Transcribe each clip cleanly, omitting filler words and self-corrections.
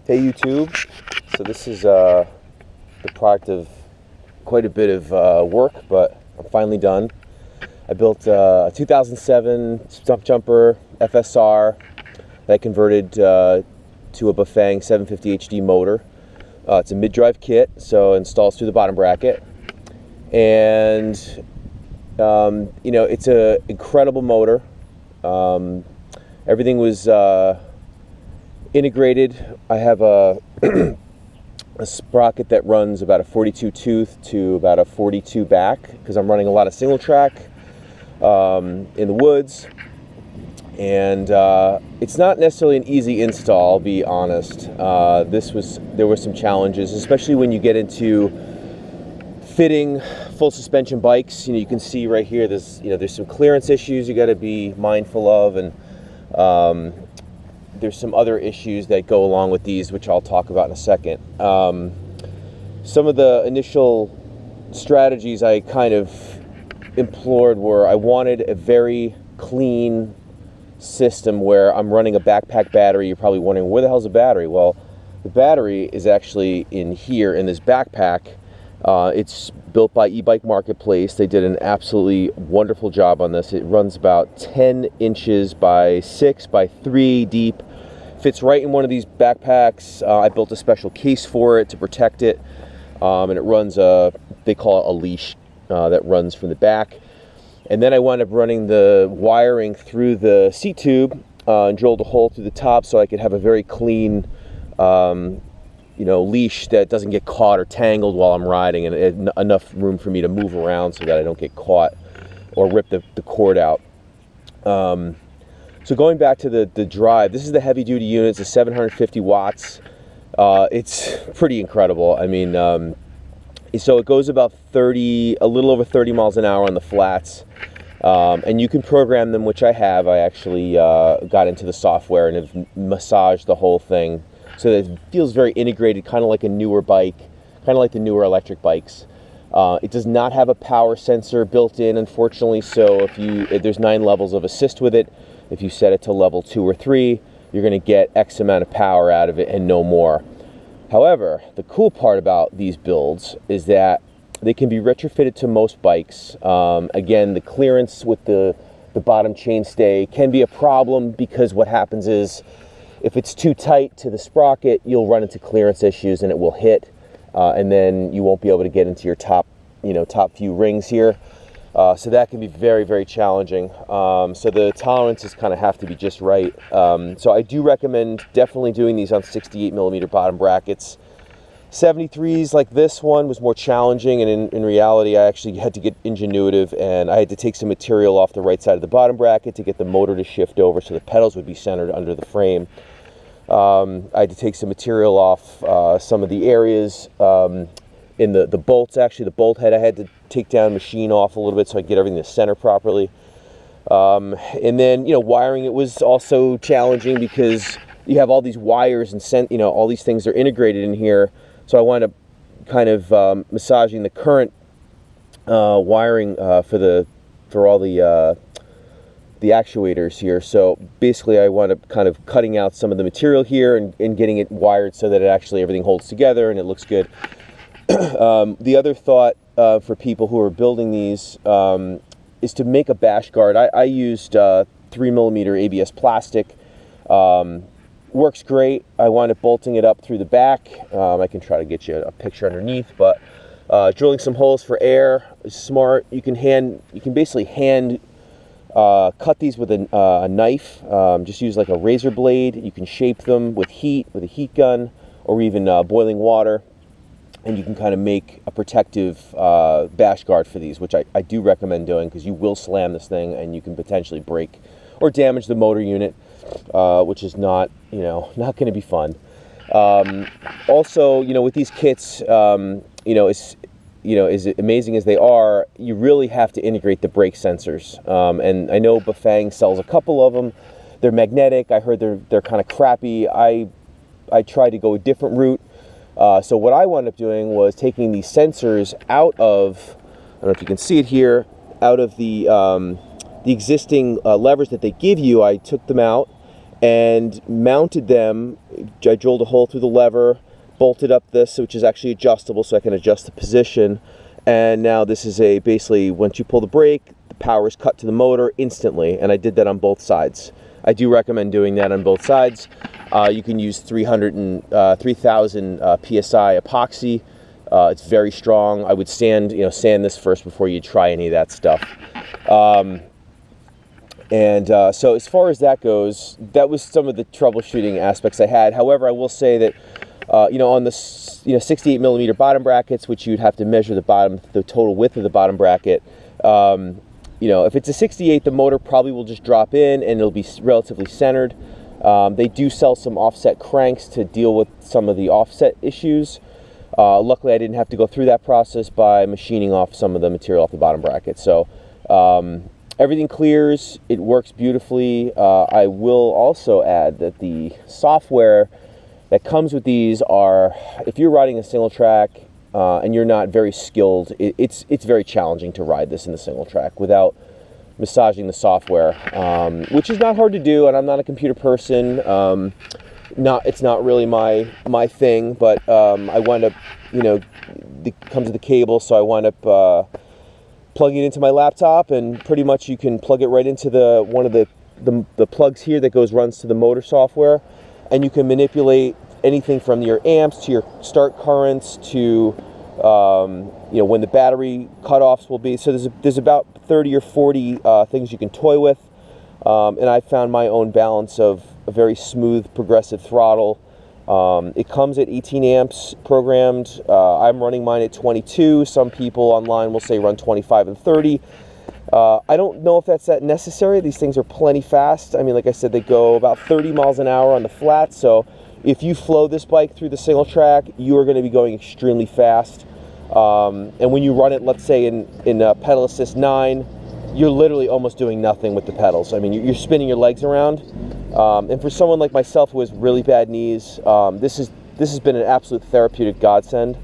Hey YouTube, so this is the product of quite a bit of work, but I'm finally done. I built a 2007 stump jumper FSR that I converted to a Bafang 750 HD motor. It's a mid-drive kit, so it installs through the bottom bracket, and you know, it's an incredible motor. Everything was integrated. I have a a sprocket that runs about a 42 tooth to about a 42 back, because I'm running a lot of single track in the woods, and it's not necessarily an easy install, I'll be honest. There were some challenges, especially when you get into fitting full suspension bikes. You know, you can see right here there's some clearance issues you got to be mindful of, and there's some other issues that go along with these, which I'll talk about in a second. Some of the initial strategies I kind of implored were, I wanted a very clean system where I'm running a backpack battery. You're probably wondering, where the hell's the battery? Well, the battery is actually in here in this backpack. It's built by eBike Marketplace. They did an absolutely wonderful job on this. It runs about 10 inches by 6 by 3 deep. Fits right in one of these backpacks. I built a special case for it to protect it, and it runs they call it a leash that runs from the back. And then I wound up running the wiring through the seat tube and drilled a hole through the top so I could have a very clean you know, leash that doesn't get caught or tangled while I'm riding, and enough room for me to move around so that I don't get caught or rip the cord out. So going back to the drive, this is the heavy duty unit. It's a 750 watts. It's pretty incredible. I mean, so it goes about a little over 30 miles an hour on the flats. And you can program them, which I have. I actually got into the software and have massaged the whole thing so that it feels very integrated, kind of like a newer bike, kind of like the newer electric bikes. It does not have a power sensor built in, unfortunately, so there's 9 levels of assist with it. If you set it to level 2 or 3, you're going to get X amount of power out of it and no more. However, the cool part about these builds is that they can be retrofitted to most bikes. Again, the clearance with the bottom chainstay can be a problem, because what happens is, if it's too tight to the sprocket, you'll run into clearance issues and it will hit, and then you won't be able to get into your top few rings here. So that can be very, very challenging. So the tolerances kind of have to be just right. So I do recommend definitely doing these on 68mm bottom brackets. 73s like this one was more challenging, and in reality I actually had to get ingenuitive, and I had to take some material off the right side of the bottom bracket to get the motor to shift over so the pedals would be centered under the frame. I had to take some material off some of the areas in the bolts. Actually, the bolt head I had to take down, machine off a little bit so I could get everything to center properly. And then, you know, wiring it was also challenging, because you have all these wires and all these things are integrated in here. So I wound up kind of massaging the current wiring for all the actuators here. So basically I wound up kind of cutting out some of the material here and getting it wired so that everything holds together and it looks good. The other thought for people who are building these is to make a bash guard. I used 3mm ABS plastic. Works great. I wound up bolting it up through the back. I can try to get you a picture underneath, but drilling some holes for air is smart. You can basically hand cut these with a knife. Just use like a razor blade. You can shape them with a heat gun, or even boiling water, and you can kind of make a protective bash guard for these, which I do recommend doing, because you will slam this thing and you can potentially break or damage the motor unit, which is not going to be fun. Also, with these kits, as amazing as they are, you really have to integrate the brake sensors. And I know Bafang sells a couple of them. They're magnetic. I heard they're kind of crappy. I tried to go a different route. So what I wound up doing was taking these sensors out of, I don't know if you can see it here, out of the existing levers that they give you. I took them out and mounted them. I drilled a hole through the lever, bolted up this, which is actually adjustable, so I can adjust the position. And now this is basically, once you pull the brake, the power is cut to the motor instantly, and I did that on both sides. I do recommend doing that on both sides. You can use 3,000 PSI epoxy. It's very strong. I would sand this first before you try any of that stuff. So as far as that goes, that was some of the troubleshooting aspects I had. However, I will say that on the 68 millimeter bottom brackets, which you'd have to measure the total width of the bottom bracket. If it's a 68, the motor probably will just drop in and it'll be relatively centered. They do sell some offset cranks to deal with some of the offset issues. Luckily, I didn't have to go through that process by machining off some of the material off the bottom bracket. So everything clears. It works beautifully. I will also add that the software that comes with these if you're riding a single track and you're not very skilled, it's very challenging to ride this in the single track without massaging the software, which is not hard to do, and I'm not a computer person. It's not really my thing, but I wind up, it comes with the cable, so I wind up plugging it into my laptop, and pretty much you can plug it right into one of the plugs here that runs to the motor software, and you can manipulate anything from your amps to your start currents to when the battery cutoffs will be. So there's about 30 or 40 things you can toy with, and I found my own balance of a very smooth progressive throttle. It comes at 18 amps programmed. I'm running mine at 22. Some people online will say run 25 and 30. I don't know if that's that necessary. These things are plenty fast. I mean, like I said, they go about 30 miles an hour on the flat, so if you flow this bike through the single track, you are going to be going extremely fast. And when you run it, let's say in pedal assist 9, you're literally almost doing nothing with the pedals. I mean, you're spinning your legs around. And for someone like myself who has really bad knees, this has been an absolute therapeutic godsend.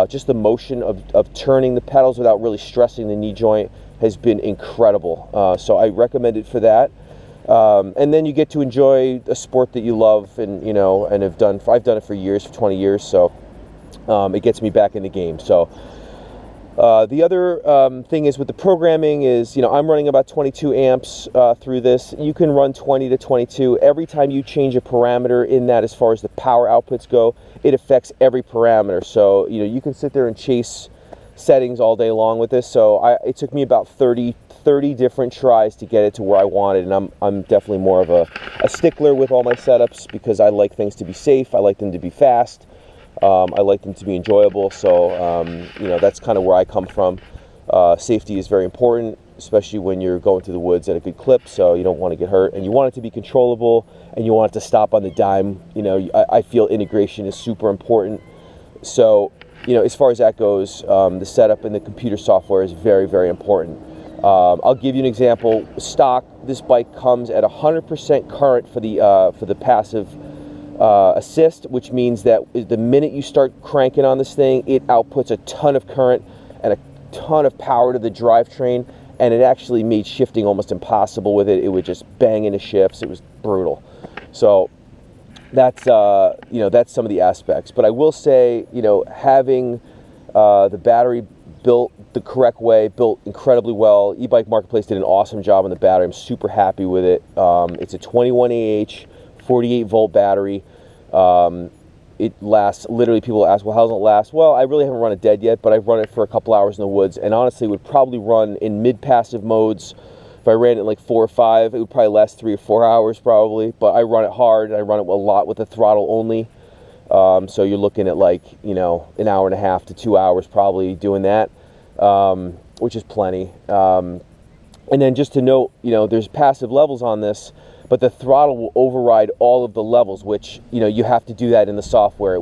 Just the motion of turning the pedals without really stressing the knee joint has been incredible. So I recommend it for that. And then you get to enjoy a sport that you love, and I've done it for years, for 20 years. So it gets me back in the game. So the other thing is with the programming is, I'm running about 22 amps through this. You can run 20 to 22. Every time you change a parameter in that, as far as the power outputs go, it affects every parameter. So, you can sit there and chase settings all day long with this. So it took me about 30 different tries to get it to where I wanted, and I'm definitely more of a stickler with all my setups because I like things to be safe. I like them to be fast. I like them to be enjoyable, so that's kind of where I come from. Safety is very important, especially when you're going through the woods at a good clip, so you don't want to get hurt, and you want it to be controllable, and you want it to stop on the dime. I feel integration is super important. So, as far as that goes, the setup and the computer software is very, very important. I'll give you an example. Stock, this bike comes at 100% current for the passive assist, which means that the minute you start cranking on this thing, it outputs a ton of current and a ton of power to the drivetrain, and it actually made shifting almost impossible with it. It would just bang into shifts. It was brutal. So that's that's some of the aspects. But I will say, having the battery built the correct way, built incredibly well. E-Bike Marketplace did an awesome job on the battery. I'm super happy with it. It's a 21AH 48 volt battery. It lasts, literally people ask, well, how does it last? Well, I really haven't run it dead yet, but I've run it for a couple hours in the woods, and honestly would probably run in mid-passive modes. If I ran it like 4 or 5, it would probably last 3 or 4 hours probably, but I run it hard, and I run it a lot with the throttle only. So you're looking at like, an hour and a half to 2 hours probably doing that, which is plenty. And then just to note, there's passive levels on this, but the throttle will override all of the levels, which, you have to do that in the software.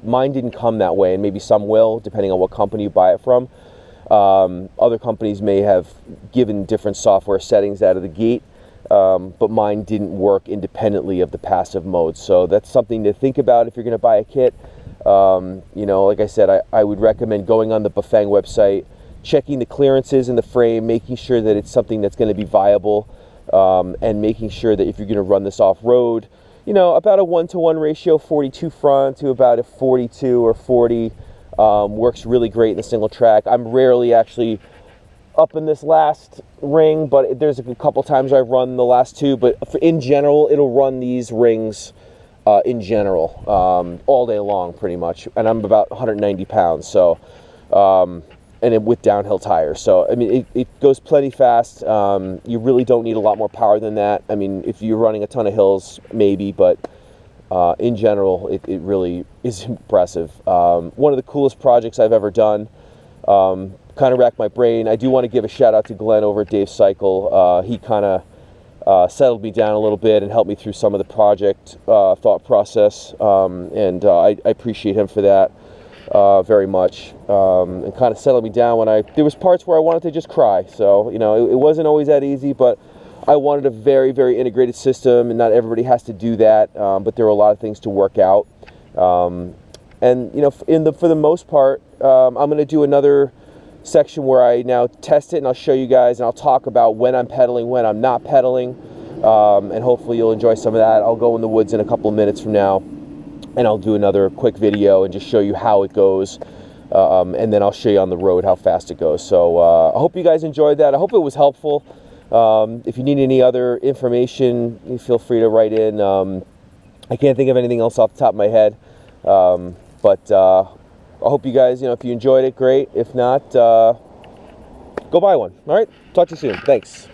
Mine didn't come that way, and maybe some will, depending on what company you buy it from. Other companies may have given different software settings out of the gate, but mine didn't work independently of the passive mode. So that's something to think about if you're going to buy a kit. Like I said, I would recommend going on the Bafang website, checking the clearances in the frame, making sure that it's something that's going to be viable. and making sure that if you're going to run this off-road, you know, about a 1-to-1 ratio, 42 front to about a 42 or 40 works really great in the single track. I'm rarely actually up in this last ring, but there's a couple times I've run the last two, but in general, it'll run these rings in general all day long pretty much, and I'm about 190 pounds, so and with downhill tires, so I mean it goes plenty fast. You really don't need a lot more power than that. I mean, if you're running a ton of hills, maybe, but in general it really is impressive. One of the coolest projects I've ever done. Kind of racked my brain. I do want to give a shout out to Glenn over at Dave Cycle. He kind of settled me down a little bit and helped me through some of the project thought process, and I appreciate him for that very much, and kind of settled me down when there was parts where I wanted to just cry. So, you know, it wasn't always that easy, but I wanted a very, very integrated system, and not everybody has to do that, but there were a lot of things to work out. And, you know, for the most part, I'm going to do another section where I now test it, and I'll show you guys, and I'll talk about when I'm pedaling, when I'm not pedaling, and hopefully you'll enjoy some of that. I'll go in the woods in a couple of minutes from now, and I'll do another quick video and just show you how it goes, and then I'll show you on the road how fast it goes. So I hope you guys enjoyed that. I hope it was helpful. If you need any other information, you feel free to write in. I can't think of anything else off the top of my head, but I hope you guys, you know, if you enjoyed it, great. If not, go buy one. All right, talk to you soon. Thanks.